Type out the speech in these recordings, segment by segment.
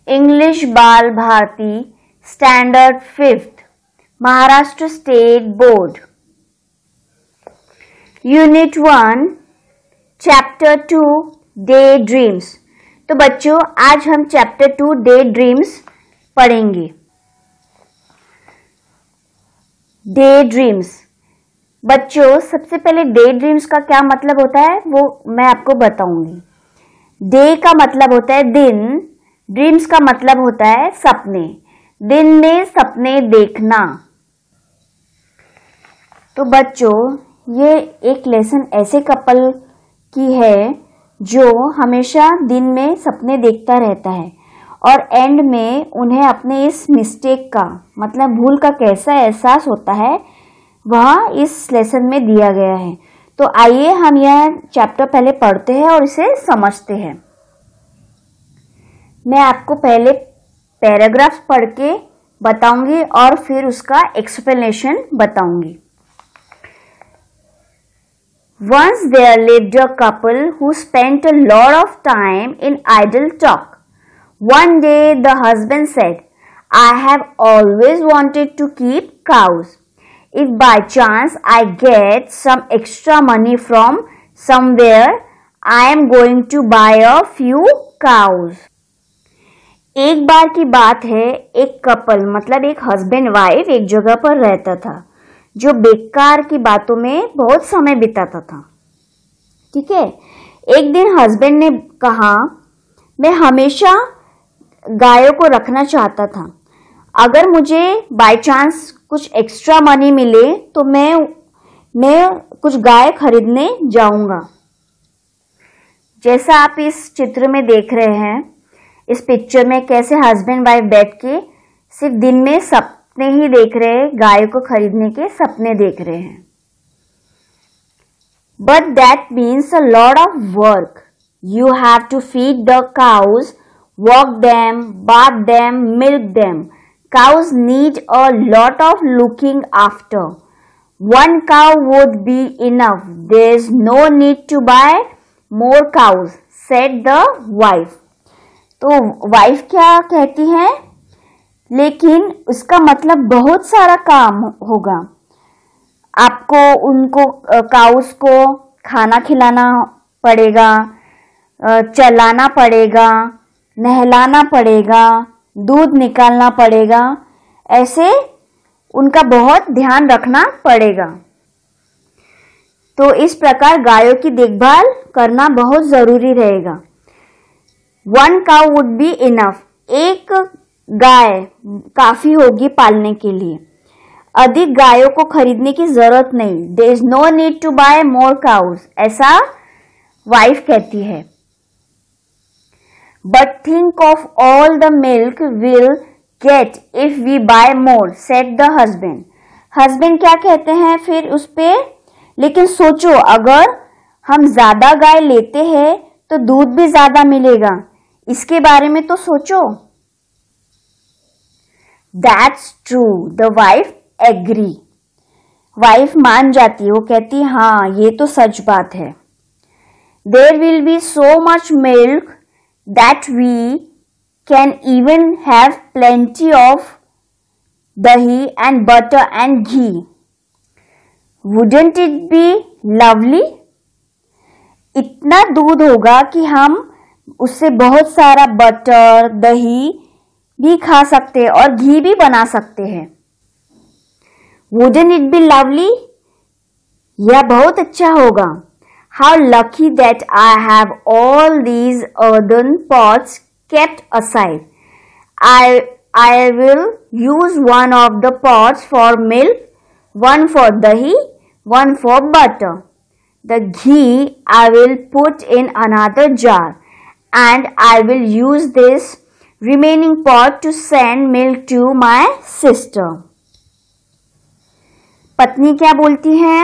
English Bal Bharati, Standard 5th, Maharashtra State Board. Unit 1, Chapter 2, Daydreams. तो बच्चों आज हम Chapter 2 Daydreams पढ़ेंगे. Daydreams. बच्चों सबसे पहले Daydreams का क्या मतलब होता है वो मैं आपको बताऊंगी. Day का मतलब होता है दिन, ड्रीम्स का मतलब होता है सपने. दिन में सपने देखना. तो बच्चों ये एक लेसन ऐसे कपल की है जो हमेशा दिन में सपने देखता रहता है और एंड में उन्हें अपने इस मिस्टेक का मतलब भूल का कैसा एहसास होता है वह इस लेसन में दिया गया है. तो आइए हम यह चैप्टर पहले पढ़ते हैं और इसे समझते हैं. मैं आपको पहले पैराग्राफ पढ़ के बताऊंगी और फिर उसका एक्सप्लेनेशन बताऊंगी. Once there lived a couple who spent a lot of time in idle talk. One day the husband said, I have always wanted to keep cows. If by chance I get some extra money from somewhere, I am going to buy a few cows. एक बार की बात है, एक couple मतलब एक husband wife एक जगह पर रहता था जो बेकार की बातों में बहुत समय बिताता था. ठीक है. एक दिन हस्बैंड ने कहा मैं हमेशा गायों को रखना चाहता था. अगर मुझे बाय चांस कुछ एक्स्ट्रा मनी मिले तो मैं कुछ गाय खरीदने जाऊंगा. जैसा आप इस चित्र में देख रहे हैं, इस पिक्चर में कैसे हस्बैंड वाइफ बैठ के सिर्फ दिन में सपने ही देख रहे हैं, गायों को खरीदने के सपने देख रहे हैं. But that means a lot of work. You have to feed the cows, walk them, bath them, milk them. Cows need a lot of looking after. One cow would be enough. There is no need to buy more cows, said the wife. तो wife क्या कहती है, लेकिन उसका मतलब बहुत सारा काम होगा. आपको उनको काउस को खाना खिलाना पड़ेगा, चलाना पड़ेगा, नहलाना पड़ेगा, दूध निकालना पड़ेगा. ऐसे उनका बहुत ध्यान रखना पड़ेगा. तो इस प्रकार गायों की देखभाल करना बहुत जरूरी रहेगा. One cow would be enough. एक गाय काफी होगी पालने के लिए. अधिक गायों को खरीदने की जरूरत नहीं. There is no need to buy more cows. ऐसा वाइफ कहती है. But think of all the milk we'll get if we buy more, said the husband. Husband क्या कहते हैं फिर उस पे, लेकिन सोचो अगर हम ज्यादा गाय लेते हैं तो दूध भी ज्यादा मिलेगा. इसके बारे में तो सोचो. That's true. The wife agree. Wife मान जाती है, वो कहती हाँ ये तो सच बात है. There will be so much milk that we can even have plenty of dahi and butter and ghee. Wouldn't it be lovely? इतना दूध होगा कि हम उससे बहुत सारा बटर दही भी खा सकते हैं और घी भी बना सकते हैं. Wouldn't it be lovely? यह बहुत अच्छा होगा. How lucky that I have all these earthen pots kept aside. I will use one of the pots for milk, one for dahi, one for butter. The ghee I will put in another jar. And I will use this remaining pot to send milk to my sister. पत्नी क्या बोलती है?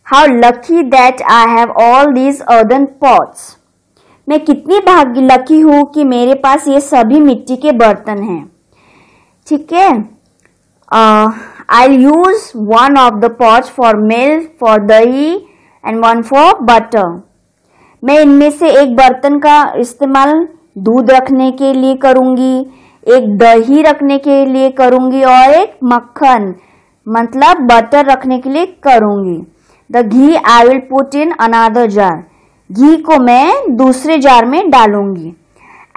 How lucky that I have all these earthen pots. मैं कितनी lucky हूँ कि मेरे पास ये सभी मिट्टी के बर्तन हैं. ठीक है. I'll use one of the pots for milk, for dahi and one for butter. मैं इनमें से एक बर्तन का इस्तेमाल दूध रखने के लिए करूँगी, एक दही रखने के लिए करूँगी और एक मक्खन मतलब बटर रखने के लिए करूँगी। The ghee I will put in another jar, घी को मैं दूसरे जार में डालूंगी।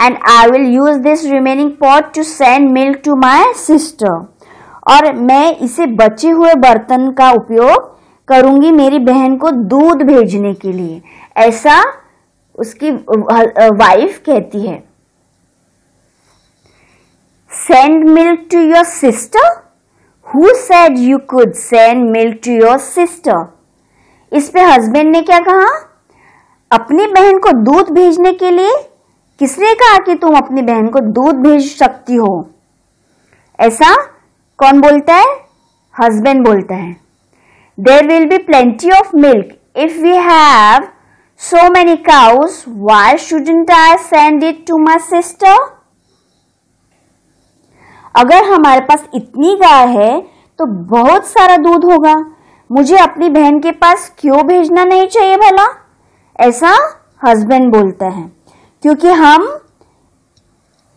And I will use this remaining pot to send milk to my sister, और मैं इसे बचे हुए बर्तन का उपयोग करूंगी मेरी बहन को दूध भेजने के लिए, ऐसा उसकी वाइफ कहती है। Send milk to your sister? Who said you could send milk to your sister? इस पे हस्बैंड ने क्या कहा? अपनी बहन को दूध भेजने के लिए? किसने कहा कि तुम अपनी बहन को दूध भेज सकती हो? ऐसा कौन बोलता है? हस्बैंड बोलता है। There will be plenty of milk if we have so many cows, why shouldn't I send it to my sister? अगर हमारे पास इतनी गाय है तो बहुत सारा दूध होगा, मुझे अपनी बहन के पास क्यों भेजना नहीं चाहिए भला? ऐसा हस्बैंड बोलता है। क्योंकि हम,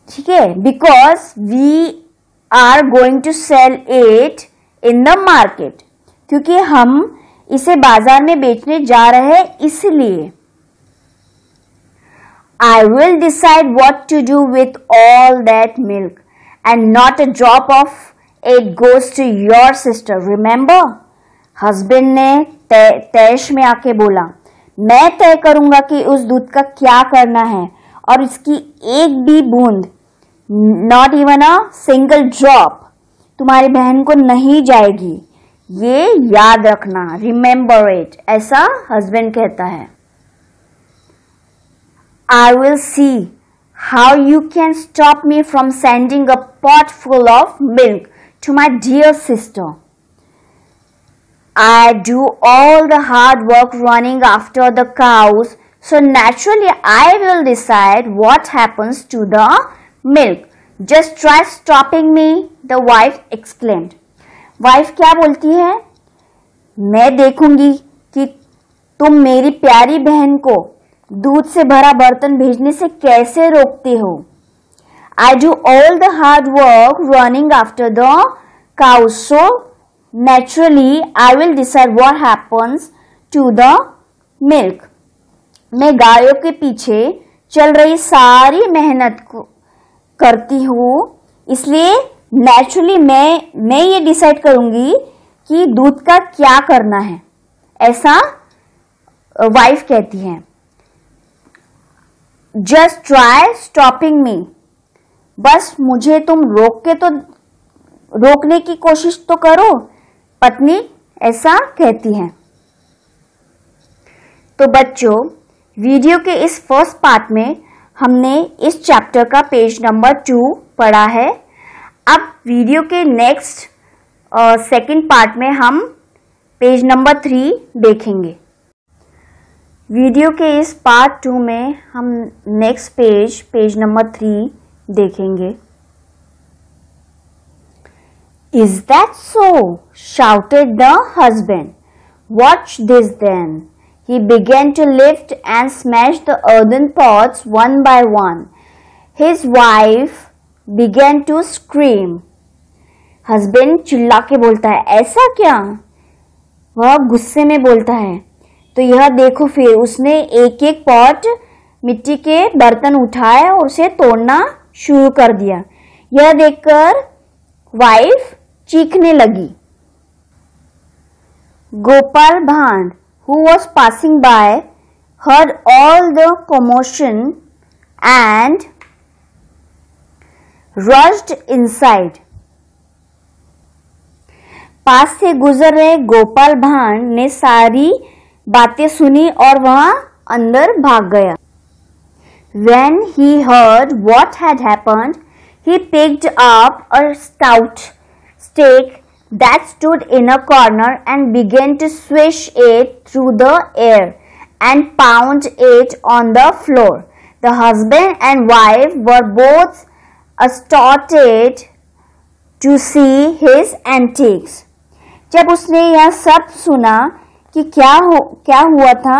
ठीक है, because we are going to sell it in the market, क्योंकि हम इसे बाजार में बेचने जा रहे हैं इसलिए। I will decide what to do with all that milk and not a drop of it goes to your sister, remember? Husband ने तैश में आके बोला, मैं तय करूंगा कि उस दूध का क्या करना है और इसकी एक भी बूंद, not even a single drop, तुम्हारी बहन को नहीं जाएगी, ये याद रखना, रिमेंबर इट, ऐसा हस्बैंड कहता है। I will see how you can stop me from sending a pot full of milk to my dear sister. I do all the hard work running after the cows, so naturally I will decide what happens to the milk. Just try stopping me, the wife exclaimed. Wife क्या बोलती है? मैं देखूंगी कि तुम मेरी प्यारी बहन को दूध से भरा बर्तन भेजने से कैसे रोकते हो। I do all the hard work running after the cows, so naturally I will decide what happens to the milk. मैं गायों के पीछे चल रही सारी मेहनत को करती हूँ, इसलिए नेचुरली मैं ये डिसाइड करूंगी कि दूध का क्या करना है, ऐसा वाइफ कहती है। जस्ट ट्राई स्टॉपिंग मी, बस मुझे तुम रोकने की कोशिश तो करो, पत्नी ऐसा कहती है। तो बच्चों, वीडियो के इस फर्स्ट पार्ट में हमने इस चैप्टर का पेज नंबर 2 पढ़ा है। अब वीडियो के नेक्स्ट सेकंड पार्ट में हम पेज नंबर 3 देखेंगे। वीडियो के इस पार्ट 2 में हम नेक्स्ट पेज नंबर 3 देखेंगे। Is that so? Shouted the husband. Watch this then. He began to lift and smash the earthen pots one by one. His wife began to scream. Husband चिल्ला के बोलता है, ऐसा क्या? वह गुस्से में बोलता है। तो यह देखो, फिर उसने एक एक पॉट मिट्टी के बर्तन उठाए और उसे तोड़ना शुरू कर दिया। यह देखकर वाइफ चीखने लगी। गोपाल भांड, who was passing by, heard all the commotion and rushed inside. पास से गुजर रहे गोपाल भांड ने सारी बातें सुनी और वहां अंदर भाग गया। When he heard what had happened, he picked up a stout stake that stood in a corner and began to swish it through the air and pound it on the floor. The husband and wife were both astonished to see his antics. जब उसने यह सब सुना कि क्या हुआ था,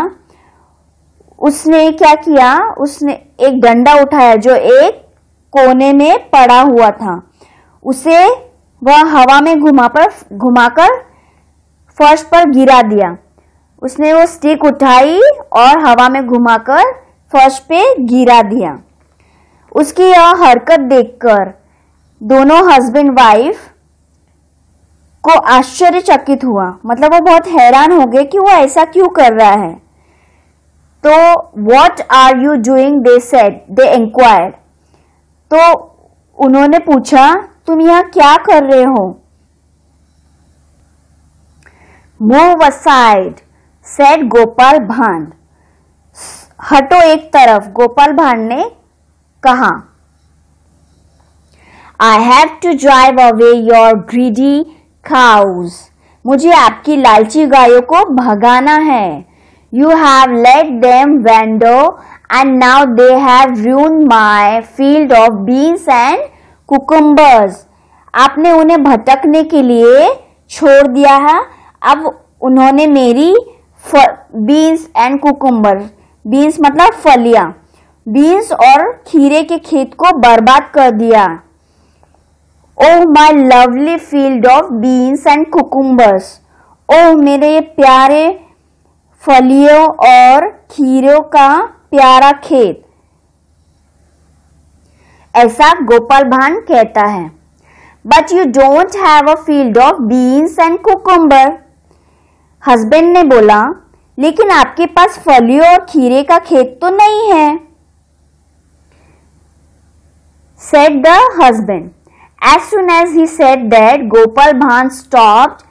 उसने क्या किया, उसने एक डंडा उठाया जो एक कोने में पड़ा हुआ था, उसे वह हवा में घुमाकर फर्श पर गिरा दिया। उसने वो स्टिक उठाई और हवा में घुमाकर फर्श पे गिरा दिया। उसकी यह हरकत देखकर दोनों हस्बैंड वाइफ को आश्चर्यचकित हुआ, मतलब वो बहुत हैरान हो गए कि वो ऐसा क्यों कर रहा है। तो what are you doing, they said, they inquired. तो उन्होंने पूछा, तुम यहाँ क्या कर रहे हो? मूव असाइड, सेड गोपाल भांड। हटो एक तरफ, गोपाल भांड ने कहा। I have to drive away your greedy cows. मुझे आपकी लालची गायों को भगाना है। You have let them wander and now they have ruined my field of beans and cucumbers. आपने उन्हें भटकने के लिए छोड़ दिया है, अब उन्होंने मेरी बीन्स एंड कुकुम्बर, बीन्स मतलब फलियां, बीन्स और खीरे के खेत को बर्बाद कर दिया। Oh my lovely field of beans and cucumbers. Oh मेरे प्यारे फलियों और खीरों का प्यारा खेत। ऐसा गोपाल भांड कहता है। But you don't have a field of beans and cucumber. Husband ने बोला, लेकिन आपके पास फलियों और खीरे का खेत तो नहीं है। said the husband. As soon as he said that, Gopal Bhan stopped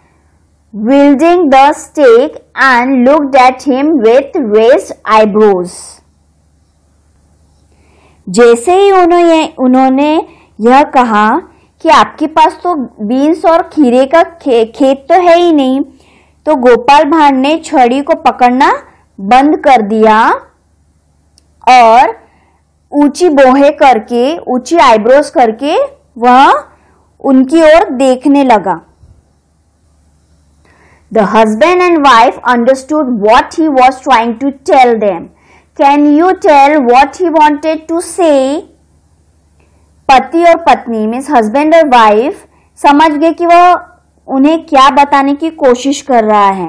wielding the stick and looked at him with raised eyebrows. जैसे ही उन्होंने यह कहा कि आपके पास तो बीन्स और खीरे का खेत तो है ही नहीं, तो गोपाल भांड ने छड़ी को पकड़ना बंद कर दिया और ऊंची बोहें करके, ऊंची आईब्रोज करके वह उनकी ओर देखने लगा। The husband and wife understood what he was trying to tell them. Can you tell what he wanted to say? पति और पत्नी मीन्स हस्बैंड और वाइफ समझ गए कि वह उन्हें क्या बताने की कोशिश कर रहा है।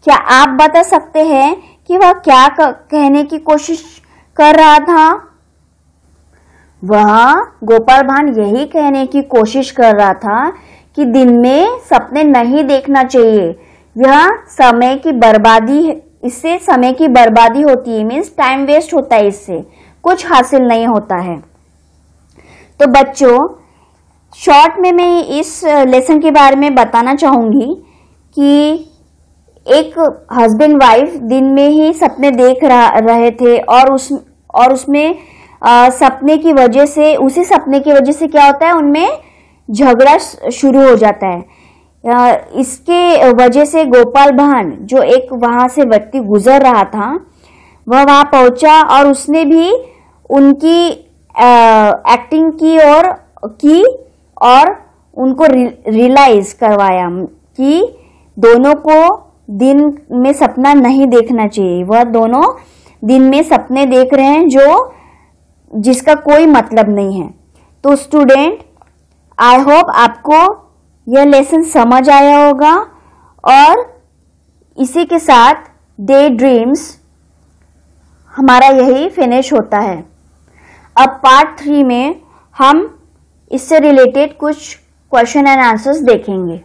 क्या आप बता सकते हैं कि वह क्या कहने की कोशिश कर रहा था? वह गोपाल भांड यही कहने की कोशिश कर रहा था कि दिन में सपने नहीं देखना चाहिए। यह समय की बर्बादी, इससे समय की बर्बादी होती है, मीन्स टाइम वेस्ट होता है, इससे कुछ हासिल नहीं होता है। तो बच्चों, शॉर्ट में मैं इस लेसन के बारे में बताना चाहूंगी कि एक हस्बैंड वाइफ दिन में ही सपने देख रहे थे और उसमें सपने की वजह से, उसी सपने की वजह से क्या होता है, उनमें झगड़ा शुरू हो जाता है। इसके वजह से गोपाल भांड, जो एक वहां से व्यक्ति गुजर रहा था, वह वहां पहुंचा और उसने भी उनकी एक्टिंग की और उनको रियलाइज करवाया कि दोनों को दिन में सपना नहीं देखना चाहिए। वह दोनों दिन में सपने देख रहे हैं जिसका कोई मतलब नहीं है। तो स्टूडेंट, आई होप आपको यह लेसन समझ आया होगा और इसी के साथ डे ड्रीम्स हमारा यही फिनिश होता है। अब पार्ट 3 में हम इससे रिलेटेड कुछ क्वेश्चन एंड आंसर्स देखेंगे।